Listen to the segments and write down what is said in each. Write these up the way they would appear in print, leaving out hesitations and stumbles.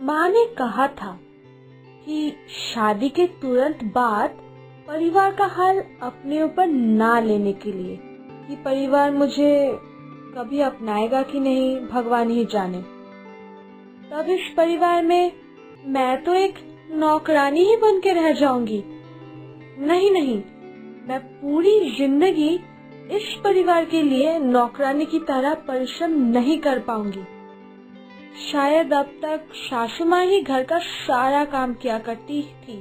माँ ने कहा था कि शादी के तुरंत बाद परिवार का हाल अपने ऊपर ना लेने के लिए, कि परिवार मुझे कभी अपनाएगा कि नहीं भगवान ही जाने। तब इस परिवार में मैं तो एक नौकरानी ही बन के रह जाऊंगी। नहीं नहीं, मैं पूरी जिंदगी इस परिवार के लिए नौकरानी की तरह परिश्रम नहीं कर पाऊंगी। शायद अब तक सासू माँ ही घर का सारा काम किया करती थी,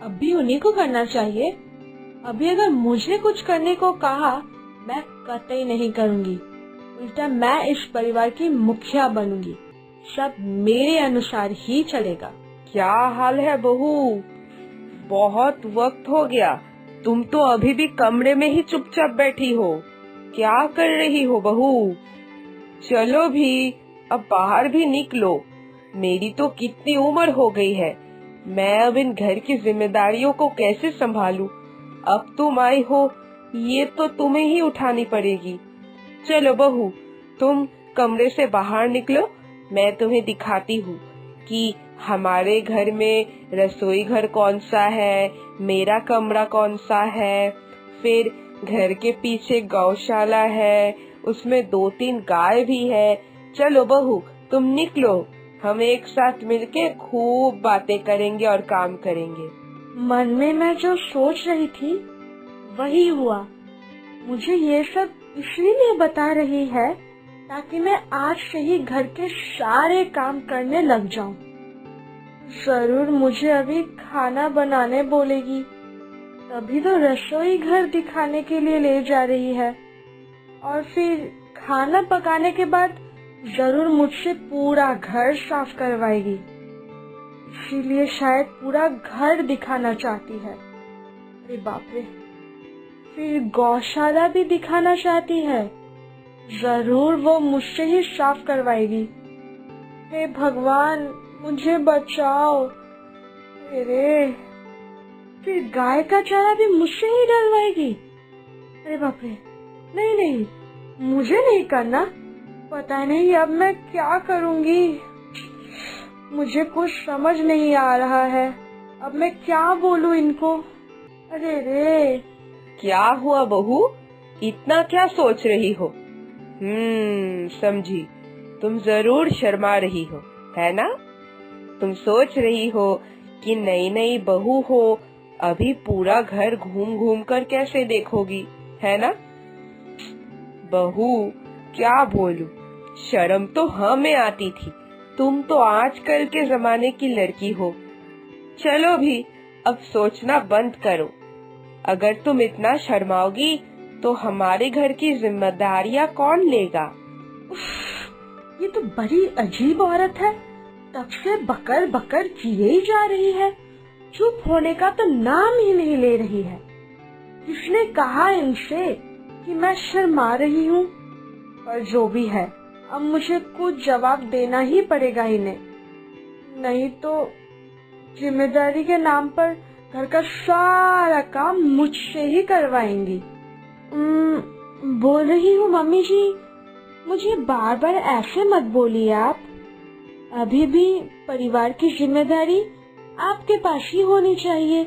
अब भी उन्हीं को करना चाहिए। अभी अगर मुझे कुछ करने को कहा, मैं कतई नहीं करूंगी। उल्टा मैं इस परिवार की मुखिया बनूंगी। सब मेरे अनुसार ही चलेगा। क्या हाल है बहू? बहुत वक्त हो गया, तुम तो अभी भी कमरे में ही चुपचाप बैठी हो। क्या कर रही हो बहू? चलो भी, अब बाहर भी निकलो। मेरी तो कितनी उम्र हो गई है, मैं अब इन घर की जिम्मेदारियों को कैसे संभालूं? अब तुम आई हो, ये तो तुम्हें ही उठानी पड़ेगी। चलो बहू, तुम कमरे से बाहर निकलो, मैं तुम्हें दिखाती हूँ कि हमारे घर में रसोई घर कौन सा है, मेरा कमरा कौन सा है, फिर घर के पीछे गौशाला है, उसमें 2-3 गाय भी है। चलो बहू, तुम निकलो, हम एक साथ मिलके खूब बातें करेंगे और काम करेंगे। मन में मैं जो सोच रही थी वही हुआ। मुझे ये सब इसलिए बता रही है ताकि मैं आज से ही घर के सारे काम करने लग जाऊं। जरूर मुझे अभी खाना बनाने बोलेगी, तभी तो रसोई घर दिखाने के लिए ले जा रही है, और फिर खाना पकाने के बाद जरूर मुझसे पूरा घर साफ करवाएगी। इसीलिए शायद पूरा घर दिखाना चाहती है। अरे बाप रे, फिर गौशाला भी दिखाना चाहती है। जरूर वो मुझसे ही साफ करवाएगी। हे भगवान, मुझे बचाओ। अरे, फिर गाय का चारा भी मुझसे ही डलवाएगी। अरे बाप रे, नहीं नहीं, मुझे नहीं करना। पता नहीं अब मैं क्या करूंगी, मुझे कुछ समझ नहीं आ रहा है। अब मैं क्या बोलूं इनको। अरे रे, क्या हुआ बहू? इतना क्या सोच रही हो? समझी, तुम जरूर शर्मा रही हो, है ना? तुम सोच रही हो कि नई नई बहू हो, अभी पूरा घर घूम घूम कर कैसे देखोगी, है ना? बहू, क्या बोलूं, शर्म तो हमें आती थी, तुम तो आजकल के जमाने की लड़की हो। चलो भी, अब सोचना बंद करो। अगर तुम इतना शर्माओगी तो हमारे घर की जिम्मेदारियां कौन लेगा? ये तो बड़ी अजीब औरत है, तब से बकर बकर किए ही जा रही है, चुप होने का तो नाम ही नहीं ले रही है। किसने कहा इनसे कि मैं शर्मा रही हूँ? पर जो भी है, अब मुझे कुछ जवाब देना ही पड़ेगा इन्हें, नहीं तो जिम्मेदारी के नाम पर घर का सारा काम मुझसे ही करवाएंगी। बोल रही हूँ मम्मी जी, मुझे बार बार ऐसे मत बोलिए आप। अभी भी परिवार की जिम्मेदारी आपके पास ही होनी चाहिए।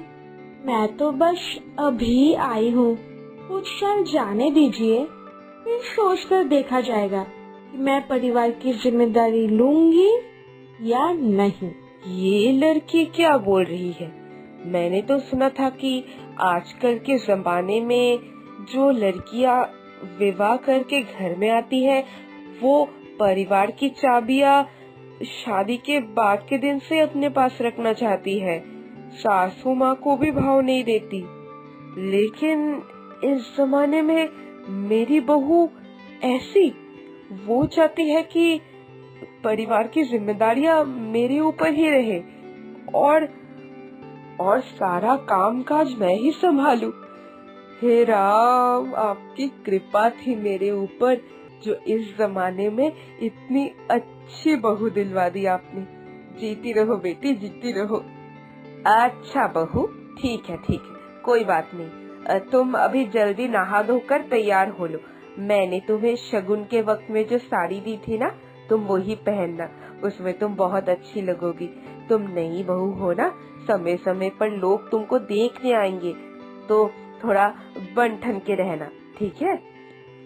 मैं तो बस अभी आई हूँ, कुछ साल जाने दीजिए, फिर सोच कर देखा जाएगा कि मैं परिवार की जिम्मेदारी लूंगी या नहीं। ये लड़की क्या बोल रही है? मैंने तो सुना था कि आजकल के जमाने में जो लड़कियां विवाह करके घर में आती है, वो परिवार की चाबियां शादी के बाद के दिन से अपने पास रखना चाहती है, सासू माँ को भी भाव नहीं देती। लेकिन इस जमाने में मेरी बहू ऐसी, वो चाहती है कि परिवार की जिम्मेदारियां मेरे ऊपर ही रहे और सारा कामकाज मैं ही संभालूं। हे राम, आपकी कृपा थी मेरे ऊपर, जो इस जमाने में इतनी अच्छी बहू दिलवा दी आपने। जीती रहो बेटी, जीती रहो। अच्छा बहू, ठीक है, कोई बात नहीं। तुम अभी जल्दी नहा धोकर तैयार हो लो। मैंने तुम्हें शगुन के वक्त में जो साड़ी दी थी ना, तुम वही पहनना। उसमें तुम बहुत अच्छी लगोगी। तुम नई बहू हो ना, समय समय पर लोग तुमको देखने आएंगे, तो थोड़ा बन ठन के रहना, ठीक है?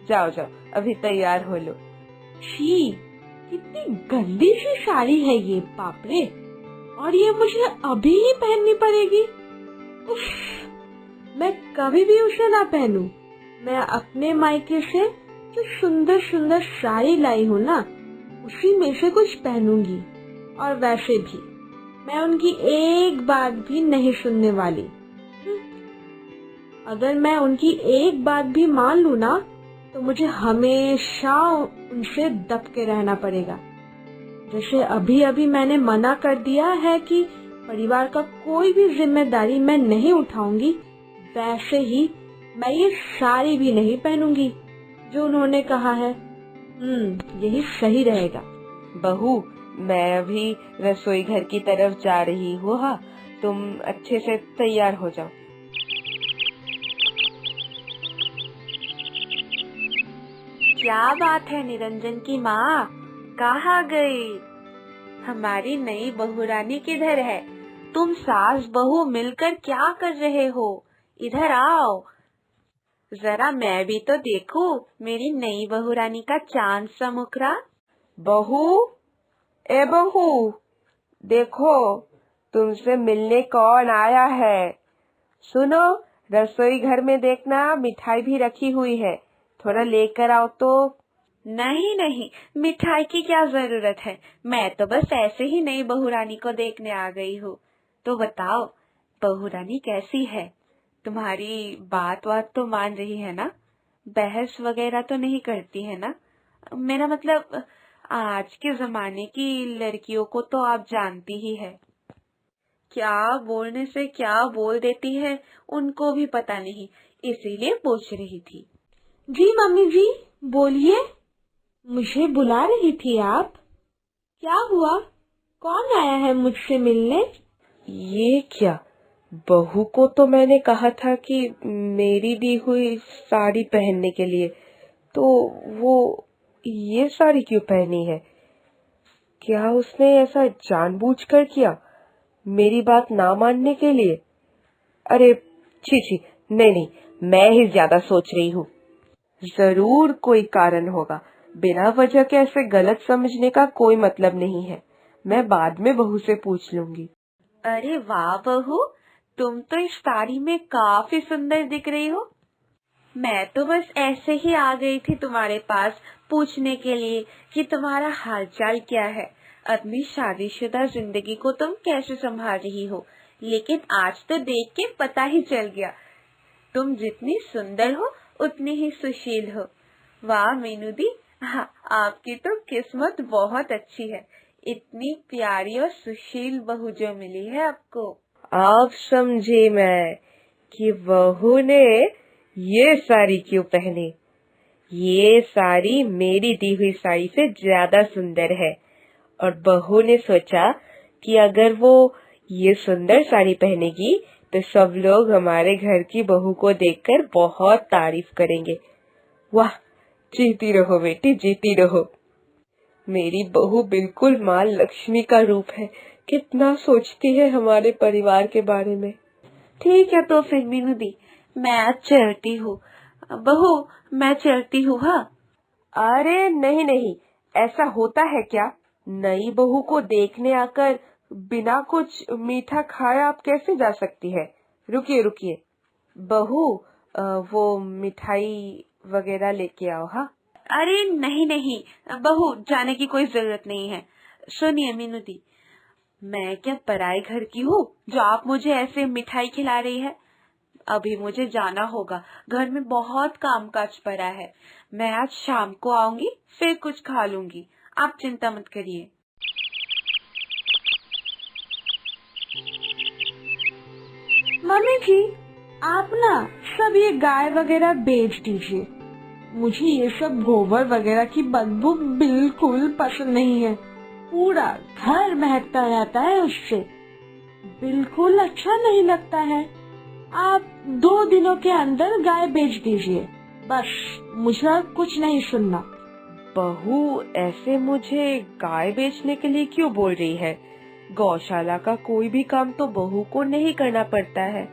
जाओ जाओ, अभी तैयार हो लो। छी, कितनी गंदी सी साड़ी है ये, बाप रे। और ये मुझे अभी ही पहननी पड़ेगी। उफ, मैं कभी भी उसे ना पहनूं। मैं अपने मायके से जो सुंदर सुंदर साड़ी लाई हूँ ना, उसी में से कुछ पहनूंगी। और वैसे भी मैं उनकी एक बात भी नहीं सुनने वाली। अगर मैं उनकी एक बात भी मान लूं ना, तो मुझे हमेशा उनसे दब के रहना पड़ेगा। जैसे अभी अभी मैंने मना कर दिया है कि परिवार का कोई भी जिम्मेदारी मैं नहीं उठाऊंगी, वैसे ही मैं ये साड़ी भी नहीं पहनूंगी जो उन्होंने कहा है। यही सही रहेगा। बहू, मैं अभी रसोई घर की तरफ जा रही हूँ। हाँ, तुम अच्छे से तैयार हो जाओ। क्या बात है निरंजन की माँ, कहाँ गई? हमारी नई बहुरानी किधर है? तुम सास बहू मिलकर क्या कर रहे हो? इधर आओ, जरा मैं भी तो देखूं मेरी नई बहुरानी का चांद सा मुखड़ा। बहू, ए बहू, देखो तुमसे मिलने कौन आया है। सुनो, रसोई घर में देखना, मिठाई भी रखी हुई है, थोड़ा लेकर आओ तो। नहीं नहीं, मिठाई की क्या जरूरत है, मैं तो बस ऐसे ही नई बहुरानी को देखने आ गई हूँ। तो बताओ, बहुरानी कैसी है? तुम्हारी बात तो मान रही है ना? बहस वगैरह तो नहीं करती है ना? मेरा मतलब, आज के जमाने की लड़कियों को तो आप जानती ही है, क्या बोलने से क्या बोल देती है उनको भी पता नहीं, इसीलिए पूछ रही थी। जी मम्मी जी, बोलिए, मुझे बुला रही थी आप? क्या हुआ, कौन आया है मुझसे मिलने? ये क्या, बहू को तो मैंने कहा था कि मेरी दी हुई साड़ी पहनने के लिए, तो वो ये साड़ी क्यों पहनी है? क्या उसने ऐसा जानबूझकर किया, मेरी बात ना मानने के लिए? अरे छी छी, नहीं नहीं, मैं ही ज्यादा सोच रही हूँ। जरूर कोई कारण होगा, बिना वजह के ऐसे गलत समझने का कोई मतलब नहीं है। मैं बाद में बहू से पूछ लूंगी। अरे वाह बहू, तुम तो इस साड़ी में काफी सुंदर दिख रही हो। मैं तो बस ऐसे ही आ गई थी तुम्हारे पास पूछने के लिए कि तुम्हारा हालचाल क्या है, अपनी शादीशुदा जिंदगी को तुम कैसे संभाल रही हो। लेकिन आज तो देख के पता ही चल गया, तुम जितनी सुंदर हो उतनी ही सुशील हो। वाह मीनू दी, हाँ, आपकी तो किस्मत बहुत अच्छी है, इतनी प्यारी और सुशील बहू जो मिली है आपको। आप समझे मैं कि बहू ने ये साड़ी क्यों पहनी? ये साड़ी मेरी दी हुई साड़ी से ज्यादा सुंदर है, और बहू ने सोचा कि अगर वो ये सुंदर साड़ी पहनेगी तो सब लोग हमारे घर की बहू को देखकर बहुत तारीफ करेंगे। वाह, जीती रहो बेटी, जीती रहो। मेरी बहू बिल्कुल माँ लक्ष्मी का रूप है, कितना सोचती है हमारे परिवार के बारे में। ठीक है तो फिर मीनू दी, मैं आज चलती हूँ। बहू, मैं चलती हूँ। हाँ। अरे नहीं नहीं, ऐसा होता है क्या? नई बहू को देखने आकर बिना कुछ मीठा खाए आप कैसे जा सकती है? रुकिए रुकिए, बहू, वो मिठाई वगैरह लेके आओ। हाँ। अरे नहीं नहीं बहू, जाने की कोई जरूरत नहीं है। सुनिए मीनू दी, मैं क्या पराए घर की हूँ जो आप मुझे ऐसे मिठाई खिला रही है? अभी मुझे जाना होगा, घर में बहुत कामकाज पड़ा है। मैं आज शाम को आऊंगी, फिर कुछ खा लूंगी, आप चिंता मत करिए। मम्मी जी, आप ना सब ये गाय वगैरह बेच दीजिए, मुझे ये सब गोबर वगैरह की बदबू बिल्कुल पसंद नहीं है। पूरा घर महकता रहता है उससे, बिल्कुल अच्छा नहीं लगता है। आप 2 दिनों के अंदर गाय बेच दीजिए, बस, मुझे कुछ नहीं सुनना। बहू ऐसे मुझे गाय बेचने के लिए क्यों बोल रही है? गौशाला का कोई भी काम तो बहू को नहीं करना पड़ता है,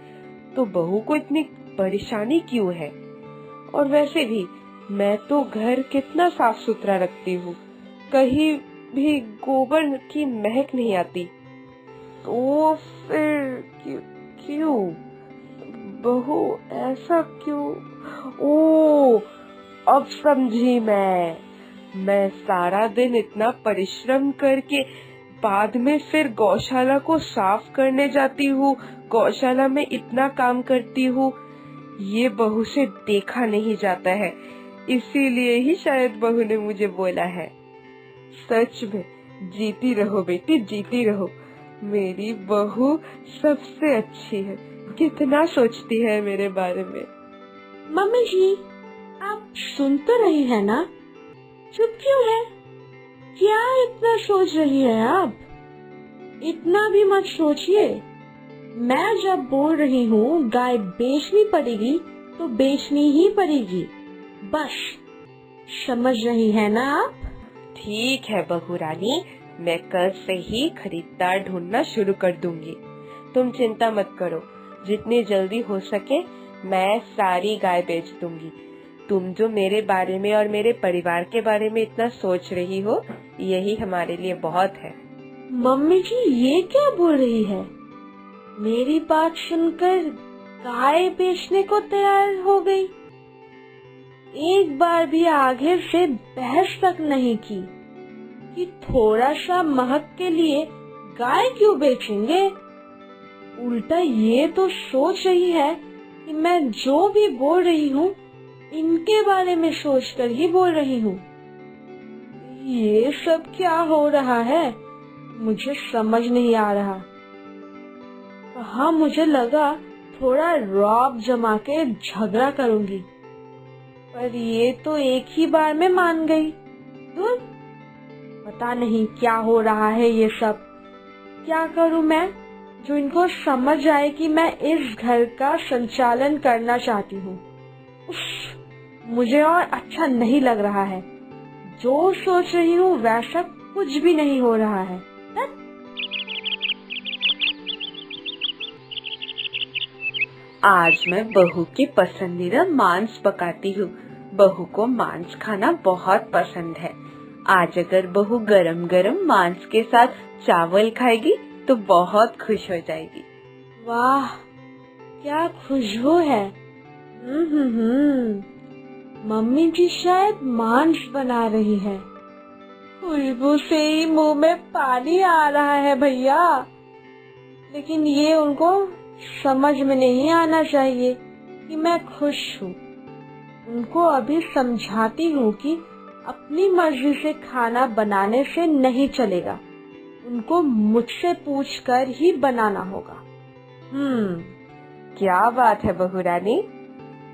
तो बहू को इतनी परेशानी क्यों है? और वैसे भी मैं तो घर कितना साफ सुथरा रखती हूँ, कहीं भी गोबर की महक नहीं आती। तो फिर क्यों बहू ऐसा क्यों? ओ, अब समझी मैं सारा दिन इतना परिश्रम करके बाद में फिर गौशाला को साफ करने जाती हूँ, गौशाला में इतना काम करती हूँ, ये बहू से देखा नहीं जाता है, इसीलिए ही शायद बहू ने मुझे बोला है। सच में जीती रहो बेटी, जीती रहो, मेरी बहू सबसे अच्छी है, कितना सोचती है मेरे बारे में। मम्मी जी, आप सुन तो रही है ना? चुप क्यों है? क्या इतना सोच रही है आप? इतना भी मत सोचिए। मैं जब बोल रही हूँ गाय बेचनी पड़ेगी तो बेचनी ही पड़ेगी, बस। समझ रही है ना आप? ठीक है बहू रानी, मैं कल से ही खरीदार ढूंढना शुरू कर दूंगी। तुम चिंता मत करो, जितनी जल्दी हो सके मैं सारी गाय बेच दूंगी। तुम जो मेरे बारे में और मेरे परिवार के बारे में इतना सोच रही हो, यही हमारे लिए बहुत है। मम्मी जी ये क्या बोल रही है? मेरी बात सुनकर गाय बेचने को तैयार हो गई। एक बार भी आगे से बहस तक नहीं की कि थोड़ा सा महक के लिए गाय क्यों बेचेंगे। उल्टा ये तो सोच रही है कि मैं जो भी बोल रही हूँ इनके बारे में सोचकर ही बोल रही हूँ। ये सब क्या हो रहा है मुझे समझ नहीं आ रहा। हाँ, मुझे लगा थोड़ा रौब जमा के झगड़ा करूंगी, पर ये तो एक ही बार में मान गई। दूर, पता नहीं क्या हो रहा है ये सब। क्या करूं मैं जो इनको समझ आए कि मैं इस घर का संचालन करना चाहती हूँ। मुझे और अच्छा नहीं लग रहा है। जो सोच रही हूँ वैसा कुछ भी नहीं हो रहा है। आज मैं बहू के पसंदीदा मांस पकाती हूँ। बहू को मांस खाना बहुत पसंद है। आज अगर बहू गरम गरम मांस के साथ चावल खाएगी तो बहुत खुश हो जाएगी। वाह, क्या खुशबू है। मम्मी जी शायद मांस बना रही है। खुशबू से ही मुंह में पानी आ रहा है भैया। लेकिन ये उनको समझ में नहीं आना चाहिए कि मैं खुश हूँ। उनको अभी समझाती हूँ कि अपनी मर्जी से खाना बनाने से नहीं चलेगा, उनको मुझसे पूछकर ही बनाना होगा। क्या बात है बहू रानी,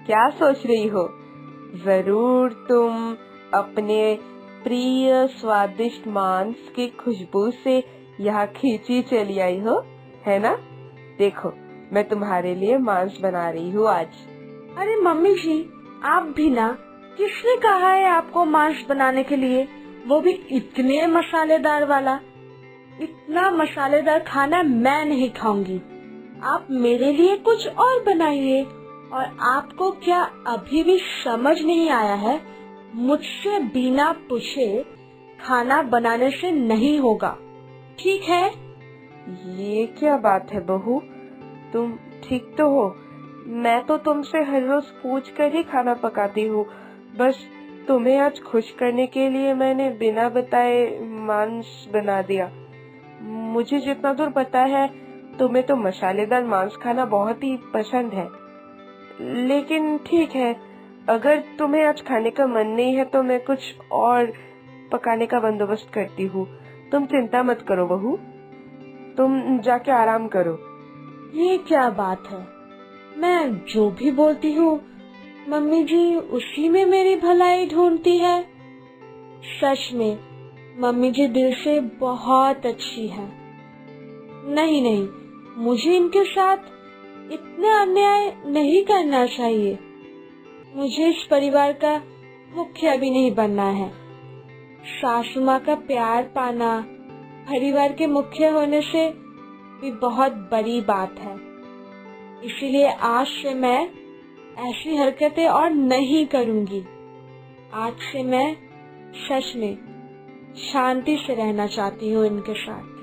क्या सोच रही हो? जरूर तुम अपने प्रिय स्वादिष्ट मांस की खुशबू से यहाँ खींची चली आई हो, है ना? देखो, मैं तुम्हारे लिए मांस बना रही हूँ आज। अरे मम्मी जी, आप भी ना, किसने कहा है आपको मांस बनाने के लिए, वो भी इतने मसालेदार वाला। इतना मसालेदार खाना मैं नहीं खाऊंगी। आप मेरे लिए कुछ और बनाइए। और आपको क्या अभी भी समझ नहीं आया है? मुझसे बिना पूछे खाना बनाने से नहीं होगा, ठीक है? ये क्या बात है बहू, तुम ठीक तो हो? मैं तो तुमसे हर रोज पूछ कर ही खाना पकाती हूँ। बस तुम्हें आज खुश करने के लिए मैंने बिना बताए मांस बना दिया। मुझे जितना दूर पता है तुम्हें तो मसालेदार मांस खाना बहुत ही पसंद है। लेकिन ठीक है, अगर तुम्हें आज खाने का मन नहीं है तो मैं कुछ और पकाने का बंदोबस्त करती हूँ। तुम चिंता मत करो बहू, तुम जाके आराम करो। ये क्या बात है? मैं जो भी बोलती हूँ मम्मी जी उसी में मेरी भलाई ढूंढती है। सच में मम्मी जी दिल से बहुत अच्छी है। नहीं नहीं, मुझे इनके साथ इतना अन्याय नहीं करना चाहिए। मुझे इस परिवार का मुखिया भी नहीं बनना है। सासू माँ का प्यार पाना परिवार के मुख्य होने से भी बहुत बड़ी बात है। इसीलिए आज से मैं ऐसी हरकतें और नहीं करूंगी। आज से मैं सच में शांति से रहना चाहती हूँ इनके साथ।